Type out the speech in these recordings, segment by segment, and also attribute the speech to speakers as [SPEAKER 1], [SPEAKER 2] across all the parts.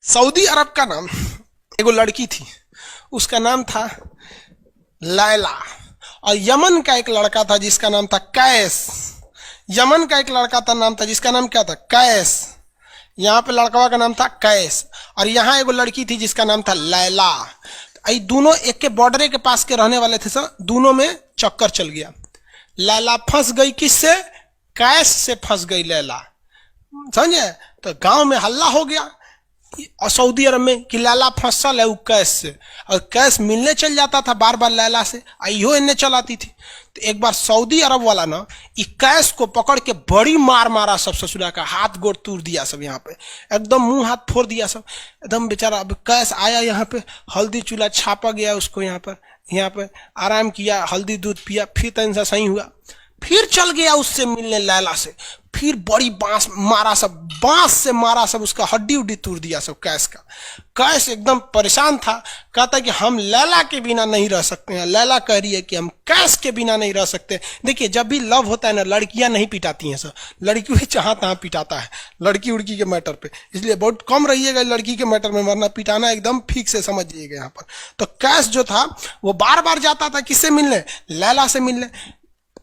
[SPEAKER 1] Saudi अरब का नाम एगो लड़की थी, उसका नाम था लैला। और यमन का एक लड़का था जिसका नाम था कैस। यमन का एक लड़का था, नाम था जिसका नाम क्या था, कैस। यहाँ पे लड़का का नाम था कैस, और यहाँ एगो लड़की थी जिसका नाम था लैला। दोनों एक के बॉर्डर के पास के रहने वाले थे सब, दोनों में चक्कर चल गया। लैला फंस गई किससे, कैस से फंस गई लैला, समझे। तो गांव में हल्ला हो गया और सऊदी अरब में कि लैला फंसल है वो कैस से, और कैस मिलने चल जाता था बार बार लैला से, आइयो इन्हें चलाती थी। तो एक बार सऊदी अरब वाला ना कैस को पकड़ के बड़ी मार मारा, सब ससुरा का हाथ गोड़ तोड़ दिया, सब यहाँ पे एकदम मुंह हाथ फोड़ दिया सब एकदम बेचारा। अब कैस आया यहाँ पे, हल्दी चूल्हा छापा गया उसको, यहाँ पर आराम किया, हल्दी दूध पिया, फिर तन सा सही हुआ, फिर चल गया उससे मिलने लैला से। फिर बड़ी बांस मारा, सब बांस से मारा, सब उसका हड्डी उड्डी तोड़ दिया सब कैस का। कैस एकदम परेशान था, कहता कि हम लैला के बिना नहीं रह सकते हैं। लैला कह रही है कि हम कैस के बिना नहीं रह सकते। देखिए जब भी लव होता है ना, लड़कियां नहीं पिटाती हैं सर, लड़की भी जहां तहां पिटाता है लड़की उड़की के मैटर पे, इसलिए बहुत कम रहिएगा लड़की के मैटर में, वरना पिटाना एकदम फिक्स से समझिएगा यहाँ पर। तो कैस जो था वो बार बार जाता था किससे मिलने, लैला से मिलने।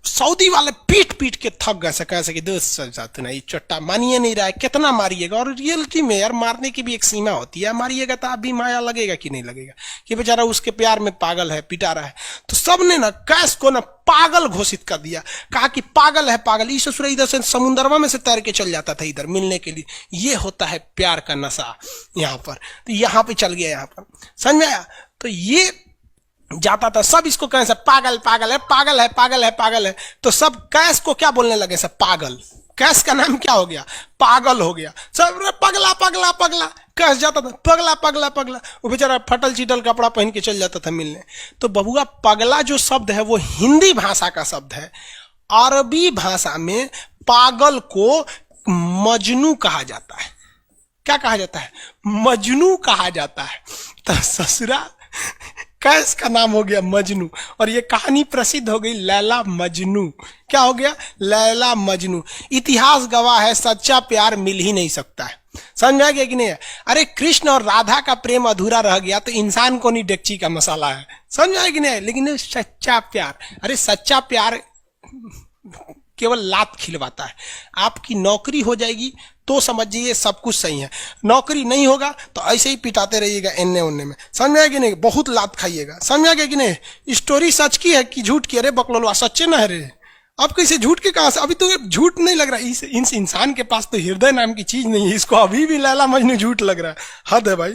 [SPEAKER 1] सऊदी वाले पीट पीट के थक गए, कैसे कि दोस्त नहीं चट्टा मानिए नहीं रहा है, कितना मारिएगा। और रियलिटी में यार मारने की भी एक सीमा होती है, मारिएगा तो आप भी माया लगेगा कि नहीं लगेगा, कि बेचारा उसके प्यार में पागल है, पिटा रहा है। तो सबने ना कैस को ना पागल घोषित कर दिया, कहा कि पागल है पागल। इस ससुरा इधर से समुद्रमा में से तैर के चल जाता था इधर मिलने के लिए। ये होता है प्यार का नशा यहाँ पर। तो यहाँ पे चल गया, यहाँ पर समझ में आया। तो ये जाता था, सब इसको कहें सब पागल पागल है, पागल है, पागल है, पागल है। तो सब कैस को क्या बोलने लगे, सब पागल। कैस का नाम क्या हो गया, पागल हो गया। सब पगला पगला पगला, कैस जाता था पगला पगला पगला। वो बेचारा फटल चिटल कपड़ा पहन के चल जाता था मिलने। तो बबुआ पगला जो शब्द है वो हिंदी भाषा का शब्द है। अरबी भाषा में पागल को मजनू कहा जाता है। क्या कहा जाता है, मजनू कहा जाता है। तो ससुरा कैस का नाम हो गया मजनू, और ये कहानी प्रसिद्ध हो गई लैला मजनू। क्या हो गया, लैला मजनू। इतिहास गवाह है, सच्चा प्यार मिल ही नहीं सकता है। समझ में आ गया कि नहीं है। अरे कृष्ण और राधा का प्रेम अधूरा रह गया तो इंसान को नहीं डेगची का मसाला है। समझ में आया कि नहीं है। लेकिन सच्चा प्यार, अरे सच्चा प्यार केवल लात खिलवाता है। आपकी नौकरी हो जाएगी तो समझिए सब कुछ सही है, नौकरी नहीं होगा तो ऐसे ही पिटाते रहिएगा एन्ने उन्ने में। समझ में आया कि नहीं, बहुत लात खाइएगा। समझ में आ गया कि नहीं। स्टोरी सच की है कि झूठ की, अरे बकलोलवा सच्चे ना है रे। अब कैसे झूठ के कहां से, अभी तो झूठ नहीं लग रहा। इस इंसान के पास तो हृदय नाम की चीज नहीं है, इसको अभी भी लैला मजनू झूठ लग रहा है। हद है भाई।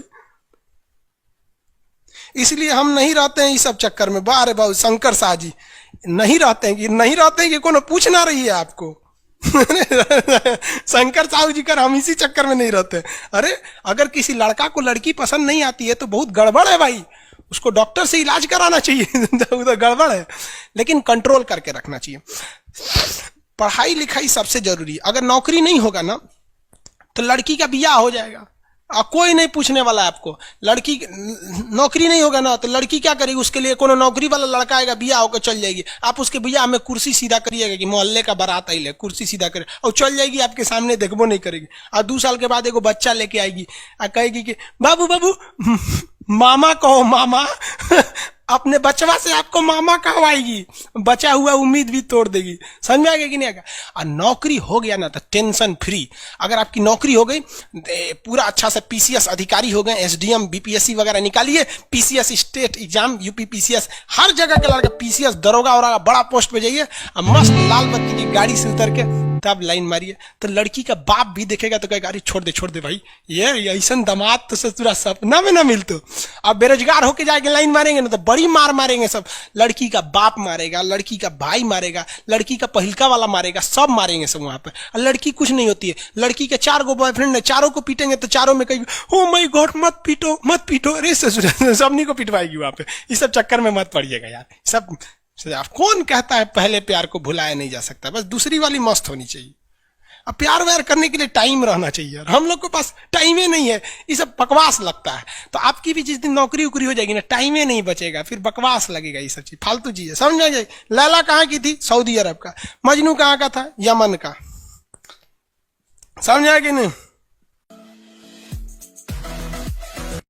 [SPEAKER 1] इसलिए हम नहीं रहते हैं इस सब चक्कर में। बारे बाबू शंकर शाह जी नहीं रहते हैं कि कोनो पूछ ना रही है आपको। शंकर साहू जी कर हम इसी चक्कर में नहीं रहते। अरे अगर किसी लड़का को लड़की पसंद नहीं आती है तो बहुत गड़बड़ है भाई, उसको डॉक्टर से इलाज कराना चाहिए। तो गड़बड़ है, लेकिन कंट्रोल करके रखना चाहिए। पढ़ाई लिखाई सबसे जरूरी। अगर नौकरी नहीं होगा ना तो लड़की का बियाह हो जाएगा, कोई नहीं पूछने वाला है आपको। लड़की नौकरी नहीं होगा ना तो लड़की क्या करेगी, उसके लिए कोनो नौकरी वाला लड़का आएगा, बियाह होकर चल जाएगी। आप उसके बियाह में कुर्सी सीधा करिएगा कि मोहल्ले का बारात आई ले, कुर्सी सीधा करे और चल जाएगी, आपके सामने देखबो नहीं करेगी। और 2 साल के बाद एगो बच्चा लेके आएगी और कहेगी कि बाबू बाबू मामा कहो मामा। अपने बचवा से आपको मामा कहवाएगी, बचा हुआ उम्मीद भी तोड़ देगी। समझ में आ गया कि नहीं आएगा। और नौकरी हो गया ना तो टेंशन फ्री। अगर आपकी नौकरी हो गई, पूरा अच्छा से पीसीएस अधिकारी हो गए, एसडीएम बीपीएससी वगैरह निकालिए, PCS state exam, UP PCS, हर जगह के लड़का पीसीएस दरोगा और बड़ा पोस्ट पे जाइए और मस्त लाल बत्ती की गाड़ी से उतर के तब लाइन मारिए। तो लड़की का बाप भी देखेगा तो कहेगा अरे छोड़ दे भाई, ये ऐसा दामाद तो ससुरा सपना में ना मिलते। अब बेरोजगार होके जाके लाइन मारेंगे ना तो बड़ी मार मारेंगे सब। लड़की का बाप मारेगा, लड़की का भाई मारेगा, लड़की का पहिलका वाला मारेगा, सब मारेंगे सब वहां पे। और लड़की कुछ नहीं होती है। लड़की के 4 गो बॉयफ्रेंड है, चारों को पीटेंगे तो चारों में कहेगी ओ माय गॉड मत पीटो। अरे ससुरा सबनी को पिटवाएगी वहां पे। इस सब चक्कर में मत पड़िएगा यार। सब कौन कहता है पहले प्यार को भुलाया नहीं जा सकता, बस दूसरी वाली मस्त होनी चाहिए। अब प्यार व्यार करने के लिए टाइम रहना चाहिए यार। हम लोग के पास टाइम ही नहीं है, ये सब बकवास लगता है। तो आपकी भी जिस दिन नौकरी उकरी हो जाएगी ना, टाइम ही नहीं बचेगा, फिर बकवास लगेगा, ये सब चीज फालतू चीज है। समझ में आ जाएगी। लैला कहाँ की थी, सऊदी अरब का। मजनू कहाँ का था, यमन का। समझ आ गया नहीं।